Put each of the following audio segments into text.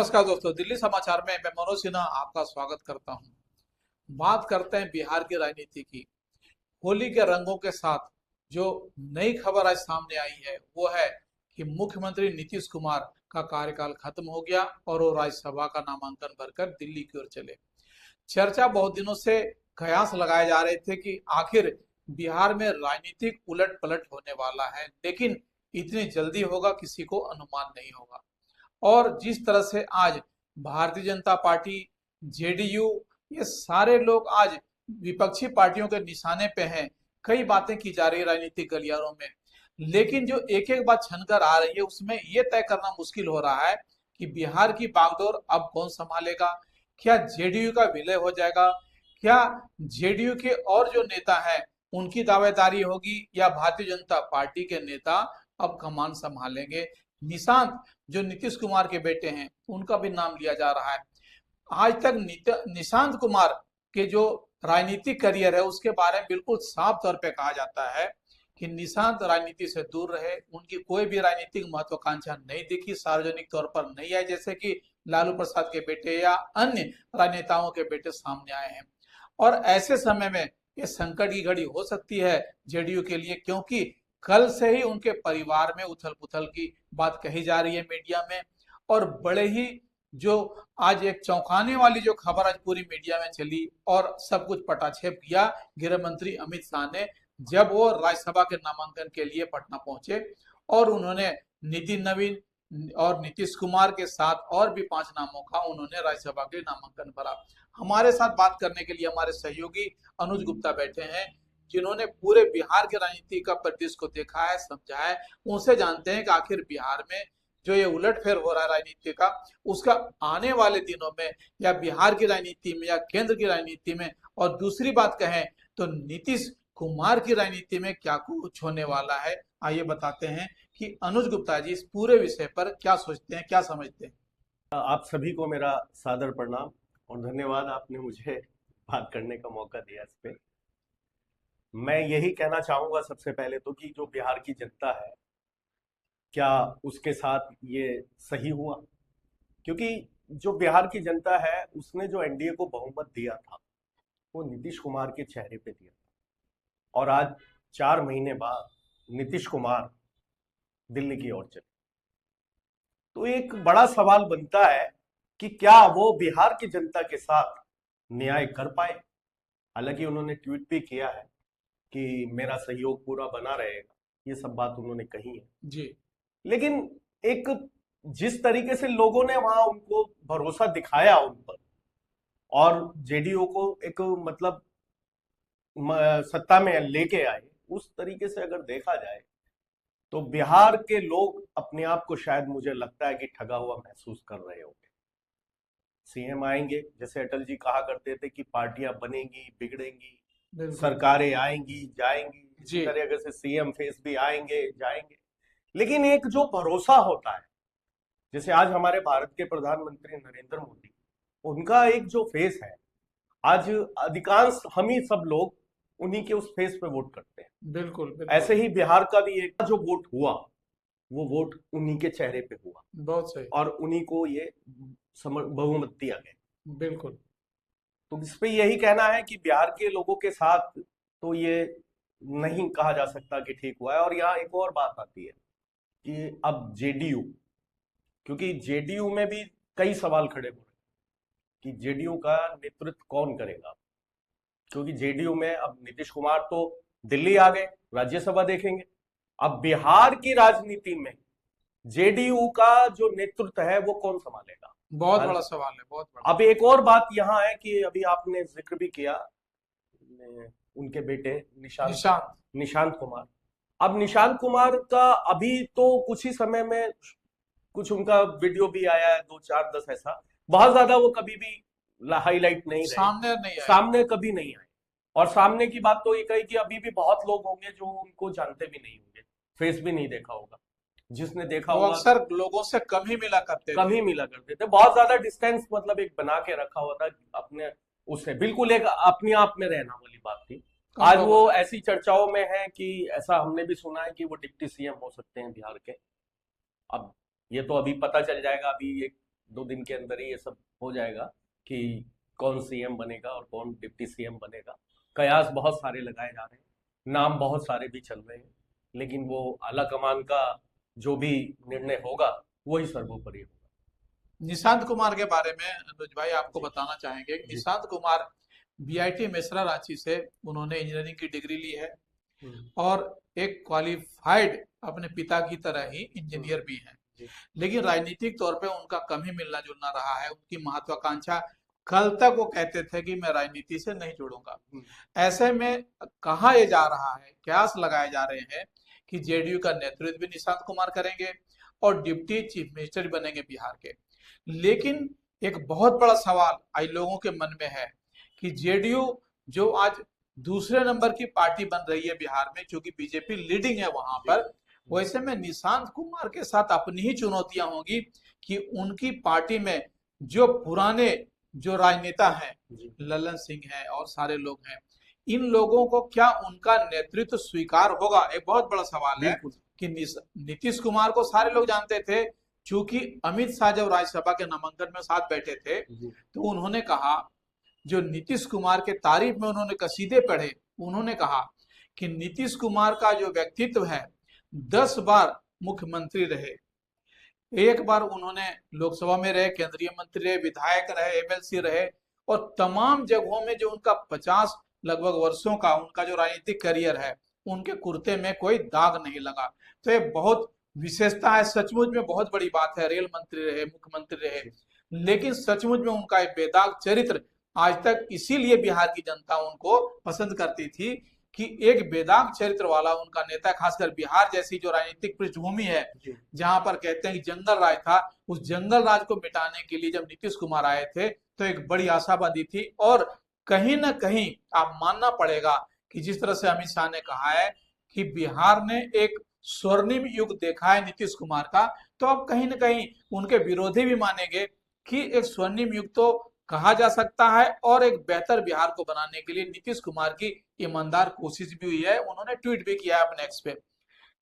नमस्कार दोस्तों, दिल्ली समाचार में मैं मनोज सिन्हा आपका स्वागत करता हूं। बात करते हैं बिहार की राजनीति की। होली के रंगों के साथ जो नई खबर आज सामने आई है वो है कि मुख्यमंत्री नीतीश कुमार का कार्यकाल खत्म हो गया और वो राज्यसभा का नामांकन भरकर दिल्ली की ओर चले। चर्चा बहुत दिनों से कयास लगाए जा रहे थे कि आखिर बिहार में राजनीतिक उलट पलट होने वाला है, लेकिन इतनी जल्दी होगा किसी को अनुमान नहीं होगा। और जिस तरह से आज भारतीय जनता पार्टी, जेडीयू, ये सारे लोग आज विपक्षी पार्टियों के निशाने पे हैं। कई बातें की जा रही है राजनीतिक गलियारों में, लेकिन जो एक एक बात छनकर आ रही है उसमें यह तय करना मुश्किल हो रहा है कि बिहार की बागडोर अब कौन संभालेगा। क्या जेडीयू का विलय हो जाएगा? क्या जेडीयू के और जो नेता हैं उनकी दावेदारी होगी, या भारतीय जनता पार्टी के नेता अब कमान संभालेंगे? निशांत जो नीतीश कुमार के बेटे हैं उनका भी नाम लिया जा रहा है। आज तक निशांत कुमार के जो राजनीतिक करियर है उसके बारे में बिल्कुल साफ तौर पे कहा जाता है कि निशांत राजनीति से दूर रहे। उनकी कोई भी राजनीतिक महत्वाकांक्षा नहीं दिखी, सार्वजनिक तौर पर नहीं आई, जैसे कि लालू प्रसाद के बेटे या अन्य राजनेताओं के बेटे सामने आए हैं। और ऐसे समय में ये संकट की घड़ी हो सकती है जेडीयू के लिए, क्योंकि कल से ही उनके परिवार में उथल पुथल की बात कही जा रही है मीडिया में। और बड़े ही जो आज एक चौंकाने वाली जो खबर आज पूरी मीडिया में चली और सब कुछ पटाक्षेप किया गृह मंत्री अमित शाह ने, जब वो राज्यसभा के नामांकन के लिए पटना पहुंचे और उन्होंने नितिन नवीन और नीतीश कुमार के साथ और भी 5 नामों का उन्होंने राज्यसभा के नामांकन भरा। हमारे साथ बात करने के लिए हमारे सहयोगी अनुज गुप्ता बैठे हैं, जिन्होंने पूरे बिहार के राजनीति का परिदृश्य को देखा है, समझा है। उनसे जानते हैं कि आखिर बिहार में जो ये उलटफेर हो रहा है राजनीति का, उसका आने वाले दिनों में या बिहार की राजनीति में या केंद्र की राजनीति में, और दूसरी बात कहें तो नीतीश कुमार की राजनीति में क्या कुछ होने वाला है। आइए बताते हैं कि अनुज गुप्ता जी इस पूरे विषय पर क्या सोचते हैं, क्या समझते हैं। आप सभी को मेरा सादर प्रणाम और धन्यवाद, आपने मुझे बात करने का मौका दिया इस पे। मैं यही कहना चाहूंगा सबसे पहले तो कि जो बिहार की जनता है, क्या उसके साथ ये सही हुआ? क्योंकि जो बिहार की जनता है उसने जो एनडीए को बहुमत दिया था वो नीतीश कुमार के चेहरे पे दिया था, और आज 4 महीने बाद नीतीश कुमार दिल्ली की ओर चले। तो एक बड़ा सवाल बनता है कि क्या वो बिहार की जनता के साथ न्याय कर पाए। हालांकि उन्होंने ट्वीट भी किया है कि मेरा सहयोग पूरा बना रहेगा, ये सब बात उन्होंने कही है जी, लेकिन एक जिस तरीके से लोगों ने वहां उनको भरोसा दिखाया उन पर, और जेडीयू को एक मतलब सत्ता में लेके आए, उस तरीके से अगर देखा जाए तो बिहार के लोग अपने आप को शायद मुझे लगता है कि ठगा हुआ महसूस कर रहे होंगे। सीएम आएंगे, जैसे अटल जी कहा करते थे कि पार्टियां बनेंगी बिगड़ेंगी, बिल्कुल। सरकारें आएंगी जाएंगी, इसी जी, तरीके से सीएम फेस भी आएंगे जाएंगे, लेकिन एक जो भरोसा होता है, जैसे आज हमारे भारत के प्रधानमंत्री नरेंद्र मोदी, उनका एक जो फेस है, आज अधिकांश हम ही सब लोग उन्हीं के उस फेस पे वोट करते हैं। बिल्कुल बिल्कुल। ऐसे ही बिहार का भी एक जो वोट हुआ वो वोट उन्हीं के चेहरे पे हुआ बहुत सही। और उन्हीं को ये बहुमत दिया गया। बिल्कुल। तो इस पे यही कहना है कि बिहार के लोगों के साथ तो ये नहीं कहा जा सकता कि ठीक हुआ है। और यहाँ एक और बात आती है कि अब जेडीयू, क्योंकि जेडीयू में भी कई सवाल खड़े हो रहे हैं कि जेडीयू का नेतृत्व कौन करेगा, क्योंकि जेडीयू में अब नीतीश कुमार तो दिल्ली आ गए, राज्यसभा देखेंगे। अब बिहार की राजनीति में जेडीयू का जो नेतृत्व है वो कौन संभालेगा? बहुत बड़ा सवाल है, बहुत बड़ा। अब एक और बात यहाँ है कि अभी आपने जिक्र भी किया उनके बेटे निशांत। निशांत कुमार। अब निशांत कुमार का अभी तो कुछ ही समय में कुछ उनका वीडियो भी आया है, 2 4 10 ऐसा, बहुत ज्यादा वो कभी भी हाईलाइट नहीं रहे, सामने नहीं आया। सामने कभी नहीं आए। और सामने की बात तो ये कही कि अभी भी बहुत लोग होंगे जो उनको जानते भी नहीं होंगे, फेस भी नहीं देखा होगा। जिसने देखा वो होगा अक्सर लोगों से कम ही मिला करते कम थे। ही मिला करते थे, बहुत ज्यादा डिस्टेंस मतलब एक बना के रखा हुआ था अपने, उससे बिल्कुल एक अपने आप में रहना वाली बात थी। आज वो ऐसी चर्चाओं में है कि ऐसा हमने भी सुना है कि वो डिप्टी सीएम हो सकते हैं बिहार के। अब ये तो अभी पता चल जाएगा, अभी एक 2 दिन के अंदर ही ये सब हो जाएगा कि कौन सीएम बनेगा और कौन डिप्टी सीएम बनेगा। कयास बहुत सारे लगाए जा रहे हैं, नाम बहुत सारे भी चल रहे हैं, लेकिन वो आला कमान का जो भी निर्णय होगा वही सर्वोपरि होगा। निशांत कुमार के बारे में अनुज भाई आपको जी बताना चाहेंगे कि जी। निशांत कुमार बीआईटी मेसरा रांची से उन्होंने इंजीनियरिंग की डिग्री ली है हम्म, और एक क्वालिफाइड अपने पिता की तरह ही हम्म, इंजीनियर भी हैं। जी लेकिन राजनीतिक तौर पे उनका कम ही मिलना जुलना रहा है। उनकी महत्वाकांक्षा, कल तक वो कहते थे कि मैं राजनीति से नहीं जुड़ूंगा। हम्म, ऐसे में कहा यह जा रहा है, कयास लगाए जा रहे हैं कि जेडीयू का नेतृत्व भी निशांत कुमार करेंगे और डिप्टी चीफ मिनिस्टर भी बनेंगे बिहार के। लेकिन एक बहुत बड़ा सवाल आज लोगों के मन में है कि जेडीयू जो आज दूसरे नंबर की पार्टी बन रही है बिहार में, क्योंकि बीजेपी लीडिंग है वहां जी पर, वैसे में निशांत कुमार के साथ अपनी ही चुनौतियां होंगी कि उनकी पार्टी में जो पुराने जो राजनेता हैं, जी ललन सिंह हैं और सारे लोग हैं, इन लोगों को क्या उनका नेतृत्व स्वीकार होगा? एक बहुत बड़ा सवाल है बिल्कुल। कि नीतीश कुमार को सारे लोग जानते थे, क्योंकि अमित शाह जब राज्यसभा के नामांकन में साथ बैठे थे जी तो उन्होंने कहा, जो नीतीश कुमार के तारीफ में उन्होंने कसीदे पढ़े, उन्होंने कहा कि नीतीश कुमार का जो व्यक्तित्व है, 10 बार मुख्यमंत्री रहे, एक बार उन्होंने लोकसभा में रहे, केंद्रीय मंत्री रहे, विधायक रहे, एमएलसी रहे, और तमाम जगहों में जो उनका 50 लगभग वर्षों का उनका जो राजनीतिक करियर है, उनके कुर्ते में कोई दाग नहीं लगा। तो ये बहुत विशेषता है, सचमुच में बहुत बड़ी बात है। रेल मंत्री रहे, मुख्यमंत्री रहे, लेकिन सचमुच में उनका एक बेदाग चरित्र आज तक इसीलिए बिहार की जनता उनको पसंद करती थी कि एक बेदाग चरित्र वाला उनका नेता, खासकर बिहार जैसी जो राजनीतिक पृष्ठभूमि है, जी जहां पर कहते हैं कि जंगल राज था, उस जंगल राज को मिटाने के लिए जब नीतीश कुमार आए थे तो एक बड़ी आशा बंधी थी। और कहीं ना कहीं आप मानना पड़ेगा कि जिस तरह से अमित शाह ने कहा है कि बिहार ने एक स्वर्णिम युग देखा है नीतीश कुमार का, तो अब कहीं ना कहीं उनके विरोधी भी मानेंगे कि एक स्वर्णिम युग तो कहा जा सकता है, और एक बेहतर बिहार को बनाने के लिए नीतीश कुमार की ईमानदार कोशिश भी हुई है। उन्होंने ट्वीट भी किया है अपने एक्स पे।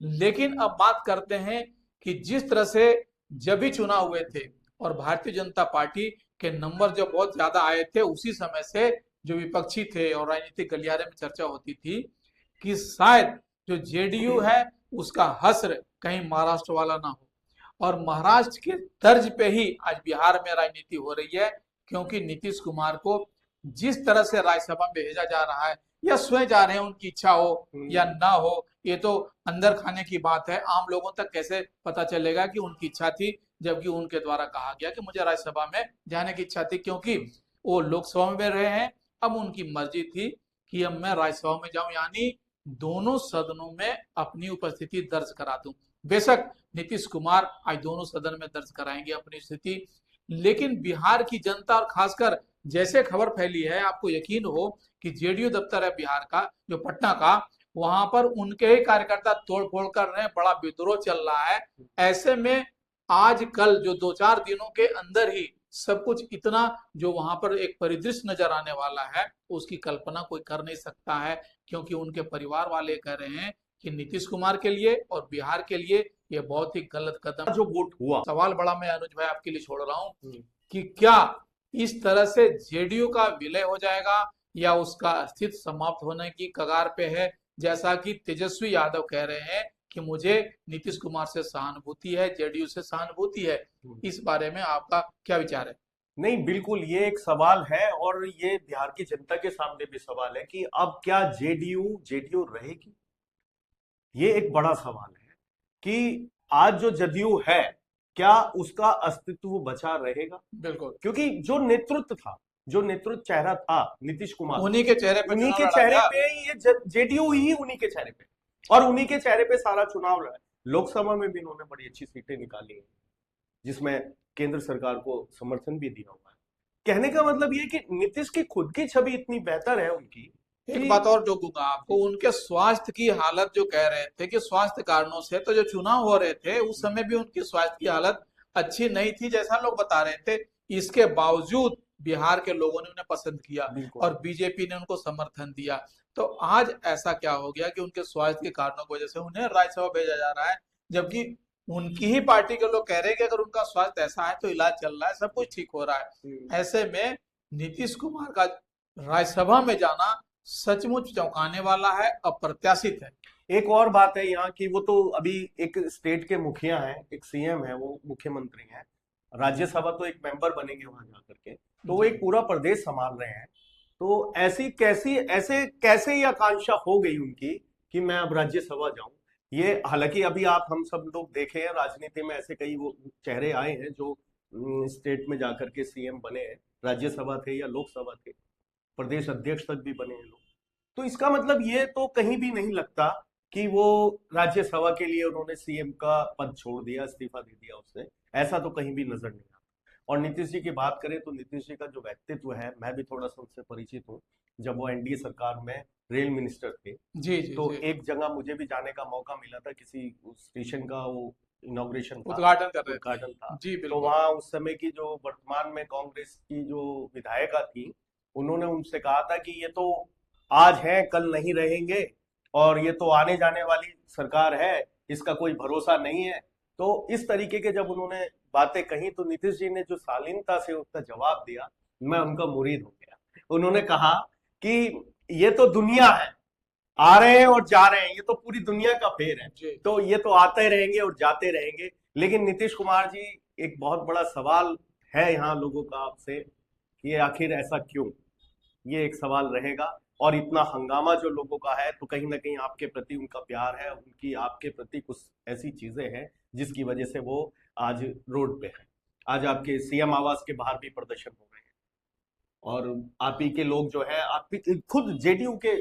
लेकिन अब बात करते हैं कि जिस तरह से जब भी चुनाव हुए थे और भारतीय जनता पार्टी के नंबर जब बहुत ज्यादा आए थे, उसी समय से जो विपक्षी थे और राजनीतिक गलियारे में चर्चा होती थी कि शायद जो जेडीयू है उसका हश्र कहीं महाराष्ट्र वाला ना हो, और महाराष्ट्र के तर्ज पे ही आज बिहार में राजनीति हो रही है। क्योंकि नीतीश कुमार को जिस तरह से राज्यसभा में भेजा जा रहा है, या स्वयं जा रहे हैं, उनकी इच्छा हो या ना हो, ये तो अंदर खाने की बात है। आम लोगों तक कैसे पता चलेगा कि उनकी इच्छा थी, जबकि उनके द्वारा कहा गया कि मुझे राज्यसभा में जाने की इच्छा थी, क्योंकि वो लोकसभा में रहे हैं। अब उनकी मर्जी थी कि अब मैं राज्यसभा में जाऊं, यानी दोनों सदनों में अपनी उपस्थिति दर्ज करा दूं। बेशक नीतीश कुमार आज दोनों सदन में दर्ज कराएंगे अपनी स्थिति, लेकिन बिहार की जनता, और खासकर जैसे खबर फैली है, आपको यकीन हो कि जेडीयू दफ्तर है बिहार का, जो पटना का, वहां पर उनके ही कार्यकर्ता तोड़फोड़ कर रहे हैं, बड़ा विद्रोह चल रहा है। ऐसे में आज कल जो 2-4 दिनों के अंदर ही सब कुछ इतना जो वहां पर एक परिदृश्य नजर आने वाला है, उसकी कल्पना कोई कर नहीं सकता है। क्योंकि उनके परिवार वाले कह रहे हैं कि नीतीश कुमार के लिए और बिहार के लिए ये बहुत ही गलत कदम। जो वोट हुआ, सवाल बड़ा मैं अनुज भाई आपके लिए छोड़ रहा हूं हम्म, कि क्या इस तरह से जेडीयू का विलय हो जाएगा या उसका अस्तित्व समाप्त होने की कगार पे है, जैसा कि तेजस्वी यादव कह रहे हैं कि मुझे नीतीश कुमार से सहानुभूति है, जेडीयू से सहानुभूति है। इस बारे में आपका क्या विचार है? नहीं, बिल्कुल ये एक सवाल है और ये बिहार की जनता के सामने भी सवाल है कि अब क्या जेडीयू जेडीयू रहेगी। ये एक बड़ा सवाल है कि आज जो जदयू है क्या उसका अस्तित्व बचा रहेगा, बिल्कुल, क्योंकि जो नेतृत्व था, जो नेतृत्व चेहरा था नीतीश कुमार, उन्हीं के चेहरे पे उन्हीं चुनाव के लड़ा चेहरे गया। पे ये जेडीयू ही उन्हीं के चेहरे पे, और उन्हीं के चेहरे पे सारा चुनाव लड़ा। लोकसभा में भी इन्होंने बड़ी अच्छी सीटें निकाली हैं, जिसमें केंद्र सरकार को समर्थन भी दिया हुआ है। कहने का मतलब ये कि नीतीश की खुद की छवि इतनी बेहतर है उनकी। एक बात और जोड़ूंगा आपको, उनके स्वास्थ्य की हालत जो कह रहे थे कि स्वास्थ्य कारणों से, तो जो चुनाव हो रहे थे उस समय भी उनकी स्वास्थ्य की हालत अच्छी नहीं थी जैसा लोग बता रहे थे। इसके बावजूद बिहार के लोगों ने उन्हें पसंद किया और बीजेपी ने उनको समर्थन दिया। तो आज ऐसा क्या हो गया कि उनके स्वास्थ्य के कारणों की वजह से उन्हें राज्यसभा भेजा जा रहा है, जबकि उनकी ही पार्टी के लोग कह रहे हैं कि अगर उनका स्वास्थ्य ऐसा है तो इलाज चल रहा है, सब कुछ ठीक हो रहा है। ऐसे में नीतीश कुमार का राज्यसभा में जाना सचमुच चौंकाने वाला है, अप्रत्याशित है। एक और बात है यहाँ की, वो तो अभी एक स्टेट के मुखिया हैं, एक सीएम है, वो मुख्यमंत्री हैं, राज्यसभा तो एक मेंबर बनेंगे वहां जाकर के, तो वो एक पूरा प्रदेश संभाल रहे हैं। तो ऐसे कैसे ये आकांक्षा हो गई उनकी कि मैं अब राज्यसभा जाऊं। ये हालांकि अभी आप हम सब लोग देखे हैं राजनीति में ऐसे कई वो चेहरे आए हैं जो स्टेट में जाकर के सीएम बने हैं, राज्यसभा थे या लोकसभा थे, प्रदेश अध्यक्ष तक भी बने हैं लोग। तो इसका मतलब ये तो कहीं भी नहीं लगता कि वो राज्यसभा के लिए उन्होंने सीएम का पद छोड़ दिया, इस्तीफा दे दिया उसने, ऐसा तो कहीं भी नजर नहीं आता। और नीतीश जी की बात करें तो नीतीश जी का जो व्यक्तित्व है, मैं भी थोड़ा सा उनसे परिचित हूँ। जब वो एनडीए सरकार में रेल मिनिस्टर थे, जी जी तो जी, एक जगह मुझे भी जाने का मौका मिला था, किसी स्टेशन का वो इनॉग्रेशन था, उद्घाटन कर रहे उद्घाटन था। थे। जी तो बिल्कुल। वहाँ उस समय की जो वर्तमान में कांग्रेस की जो विधायिका थी, उन्होंने उनसे कहा था कि ये तो आज है कल नहीं रहेंगे, और ये तो आने जाने वाली सरकार है, इसका कोई भरोसा नहीं है। तो इस तरीके के जब उन्होंने बातें कही, तो नीतीश जी ने जो शालीनता से उसका जवाब दिया, मैं उनका मुरीद हो गया। उन्होंने कहा कि ये तो दुनिया है, आ रहे हैं और जा रहे हैं, ये तो पूरी दुनिया का फेर है, जी तो ये तो आते रहेंगे और जाते रहेंगे। लेकिन नीतीश कुमार जी, एक बहुत बड़ा सवाल है यहाँ लोगों का आपसे कि आखिर ऐसा क्यों, ये एक सवाल रहेगा। और इतना हंगामा जो लोगों का है, तो कहीं ना कहीं आपके प्रति उनका प्यार है, उनकी आपके प्रति कुछ ऐसी चीजें हैं जिसकी वजह से वो आज रोड पे है। आज आपके सीएम आवास के बाहर भी प्रदर्शन हो रहे हैं, और आप ही के लोग जो है, आप ही खुद जेडीयू के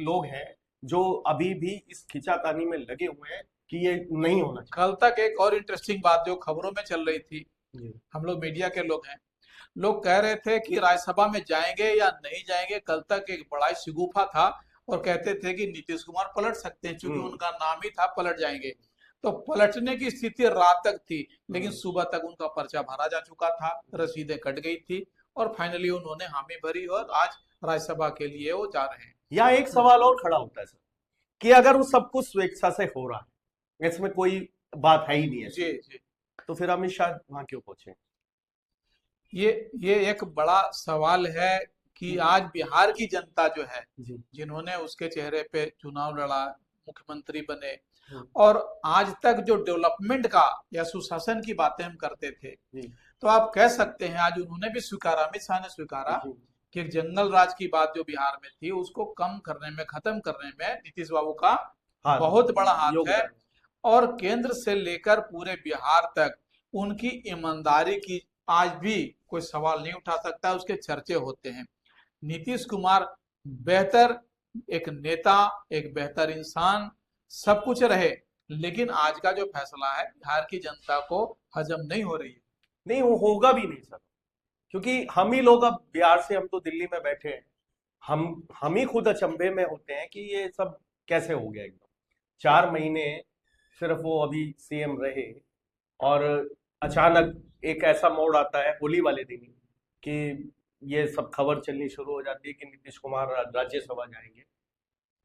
लोग हैं जो अभी भी इस खींचातानी में लगे हुए हैं कि ये नहीं होना कल तक एक और इंटरेस्टिंग बात जो खबरों में चल रही थी, चाहिए। हम लोग मीडिया के लोग हैं, लोग कह रहे थे कि राज्यसभा में जाएंगे या नहीं जाएंगे। कल तक एक बड़ा ही शिगुफा था और कहते थे कि नीतीश कुमार पलट सकते हैं, क्योंकि उनका नाम ही था पलट जाएंगे। तो पलटने की स्थिति रात तक थी, लेकिन सुबह तक उनका पर्चा भरा जा चुका था, रसीदें कट गई थी, और फाइनली उन्होंने हामी भरी और आज राज्यसभा के लिए वो जा रहे हैं। या एक सवाल और खड़ा होता है सर, कि अगर वो सब कुछ स्वेच्छा से हो रहा है, इसमें कोई बात है ही नहीं है, जी जी, तो फिर अमित शाह वहां क्यों पहुंचे? ये एक बड़ा सवाल है कि आज बिहार की जनता जो है, जी। जिन्होंने उसके चेहरे पे चुनाव लड़ा, मुख्यमंत्री बने, हम्म। और आज तक जो डेवलपमेंट का या सुशासन की बातें हम करते थे, जी। तो आप कह सकते हैं आज उन्होंने भी स्वीकारा, अमित शाह ने स्वीकारा जी। कि एक जंगल राज की बात जो बिहार में थी उसको कम करने में, खत्म करने में नीतीश बाबू का हाँ, बहुत बड़ा हाथ है। योगदान। और केंद्र से लेकर पूरे बिहार तक उनकी ईमानदारी की आज भी कोई सवाल नहीं उठा सकता, उसके चर्चे होते हैं। नीतीश कुमार बेहतर एक नेता, एक बेहतर इंसान, सब कुछ रहे, लेकिन आज का जो फैसला है बिहार की जनता को हजम नहीं हो रही है। नहीं, वो होगा भी नहीं सर, क्योंकि हम ही लोग अब बिहार से, हम तो दिल्ली में बैठे हैं, हम ही खुद अचंभे में होते हैं कि ये सब कैसे हो गया एकदम। 4 महीने सिर्फ वो अभी सीएम रहे, और अचानक एक ऐसा मोड़ आता है होली वाले दिन ही, कि ये सब खबर चलनी शुरू हो जाती है कि नीतीश कुमार राज्यसभा जाएंगे।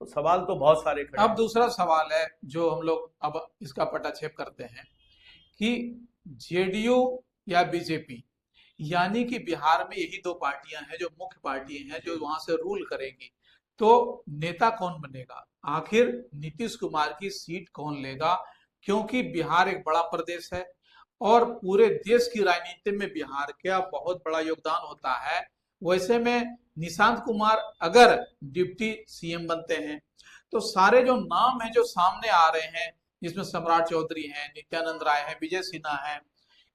तो सवाल तो बहुत सारे खड़े अब हैं। दूसरा सवाल है जो हम लोग अब इसका पटाक्षेप करते हैं कि जेडीयू या बीजेपी, यानी कि बिहार में यही दो पार्टियां हैं जो मुख्य पार्टी हैं जो वहां से रूल करेंगी, तो नेता कौन बनेगा, आखिर नीतीश कुमार की सीट कौन लेगा? क्योंकि बिहार एक बड़ा प्रदेश है और पूरे देश की राजनीति में बिहार का बहुत बड़ा योगदान होता है। वैसे में निशांत कुमार अगर डिप्टी सीएम बनते हैं, तो सारे जो नाम हैं जो सामने आ रहे हैं, जिसमें सम्राट चौधरी हैं, नित्यानंद राय हैं, विजय सिन्हा हैं,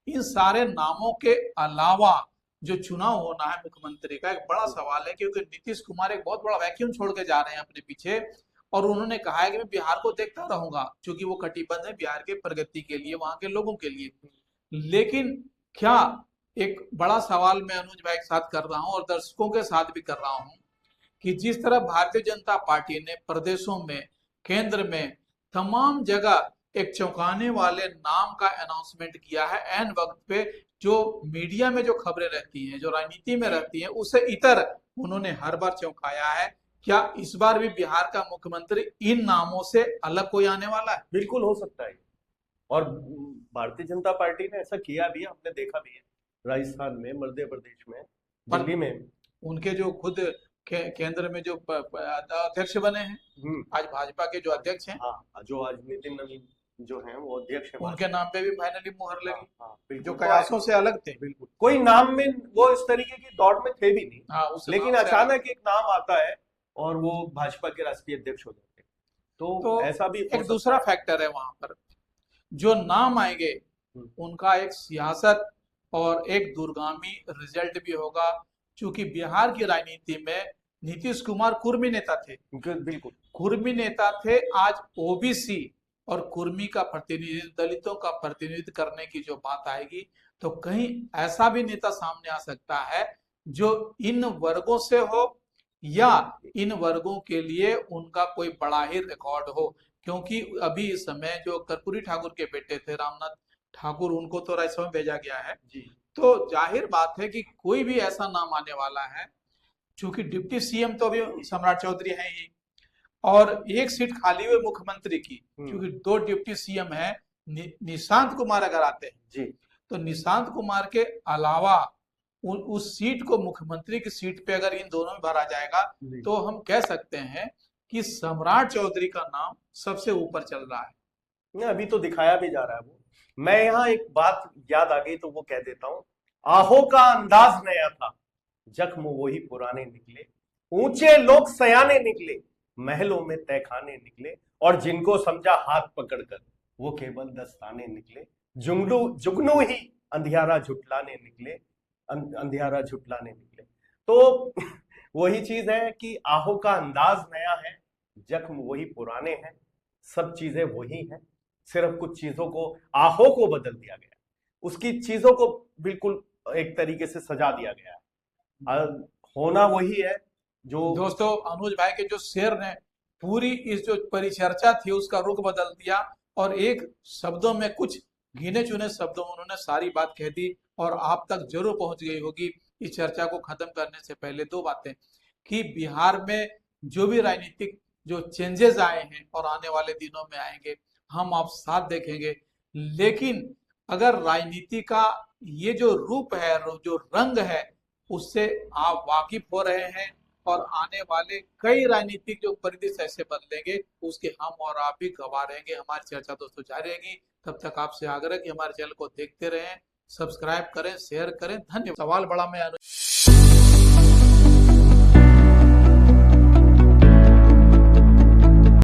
इन सारे नामों के अलावा जो चुनाव होना है मुख्यमंत्री का, एक बड़ा सवाल है, क्योंकि नीतीश कुमार एक बहुत बड़ा वैक्यूम छोड़ के जा रहे हैं अपने पीछे। और उन्होंने कहा है कि मैं बिहार को देखता रहूंगा, क्योंकि वो कटिबद्ध है बिहार के प्रगति के लिए, वहां के लोगों के लिए। लेकिन क्या, एक बड़ा सवाल मैं अनुज भाई के साथ कर रहा हूं और दर्शकों के साथ भी कर रहा हूं, कि जिस तरह भारतीय जनता पार्टी ने प्रदेशों में, केंद्र में, तमाम जगह एक चौंकाने वाले नाम का अनाउंसमेंट किया है एन वक्त पे, जो मीडिया में जो खबरें रहती हैं, जो राजनीति में रहती हैं, उससे इतर उन्होंने हर बार चौंकाया है। क्या इस बार भी बिहार का मुख्यमंत्री इन नामों से अलग कोई आने वाला है? बिल्कुल हो सकता है, और भारतीय जनता पार्टी ने ऐसा किया भी है, हमने देखा भी है राजस्थान में, मध्य प्रदेश में, पर दिल्ली में। उनके जो खुद केंद्र में जो अध्यक्ष बने हैं, आज भाजपा के जो अध्यक्ष हैं, हाँ, जो आज नितिन नवीन जो हैं वो अध्यक्ष हैं उनके नाम पे भी फाइनली मुहर हाँ, लगी, हाँ, जो बिल्कुल। कयासों से अलग थे। बिल्कुल, कोई नाम में वो इस तरीके की दौड़ में थे भी नहीं, हाँ, उस लेकिन नाम से अलग अचानक एक नाम आता है और वो भाजपा के राष्ट्रीय अध्यक्ष हो जाते हैं। तो ऐसा भी हो एक सकता दूसरा है। फैक्टर है वहां पर, जो नाम आएंगे हम्म, उनका एक सियासत और एक दूरगामी रिजल्ट भी होगा, क्योंकि बिहार की राजनीति में नीतीश कुमार कुर्मी नेता थे, बिल्कुल कुर्मी नेता थे। आज ओबीसी और कुर्मी का प्रतिनिधित्व, दलितों का प्रतिनिधित्व करने की जो बात आएगी, तो कहीं ऐसा भी नेता सामने आ सकता है जो इन वर्गों से हो या इन वर्गों के लिए उनका कोई बड़ा ही रिकॉर्ड हो। क्योंकि अभी इस समय जो कर्पूरी ठाकुर के बेटे थे रामनाथ ठाकुर, उनको तो राजस्थान में भेजा गया है, जी। तो जाहिर बात है कि कोई भी ऐसा नाम आने वाला है, क्योंकि डिप्टी सीएम तो अभी सम्राट चौधरी है ही, और एक सीट खाली हुई मुख्यमंत्री की, क्योंकि 2 डिप्टी सीएम है। निशांत कुमार अगर आते हैं जी। तो निशांत कुमार के अलावा उस सीट को, मुख्यमंत्री की सीट पे अगर इन दोनों में भरा जाएगा, तो हम कह सकते हैं कि सम्राट चौधरी का नाम सबसे ऊपर चल रहा है। अभी तो दिखाया भी जा रहा है वो। मैं यहाँ एक बात याद आ गई तो वो कह देता हूँ, आहो का अंदाज नया था, जख्म वही पुराने निकले, ऊंचे लोग सयाने निकले, महलों में तहखाने निकले, और जिनको समझा हाथ पकड़कर वो केवल दस्ताने निकले, जुगनू ही अंधियारा झुटलाने निकले, अंधियारा झुटलाने निकले। तो वही चीज है कि आहो का अंदाज नया है, जख्म वही पुराने हैं, सब चीजें वही हैं, सिर्फ कुछ चीजों को, आहो को बदल दिया गया, उसकी चीजों को बिल्कुल एक तरीके से सजा दिया गया है। होना वही है जो दोस्तों, अनुज भाई के जो शेर ने पूरी इस जो परिचर्चा थी उसका रुख बदल दिया, और एक शब्दों में, कुछ गिने चुने शब्दों में उन्होंने सारी बात कह दी, और आप तक जरूर पहुंच गई होगी। इस चर्चा को खत्म करने से पहले 2 बातें, कि बिहार में जो भी राजनीतिक जो चेंजेस आए हैं और आने वाले दिनों में आएंगे, हम आप साथ देखेंगे। लेकिन अगर राजनीति का ये जो रूप है, जो रंग है, उससे आप वाकिफ हो रहे हैं, और आने वाले कई राजनीतिक जो परिदृश्य ऐसे बदलेंगे, उसके हम और आप भी गवाह रहेंगे। हमारी चर्चा दोस्तों जारी रहेगी। तब तक आपसे आग्रह कि हमारे चैनल को देखते रहें, सब्सक्राइब करें, शेयर करें। धन्यवाद। सवाल बड़ा मैं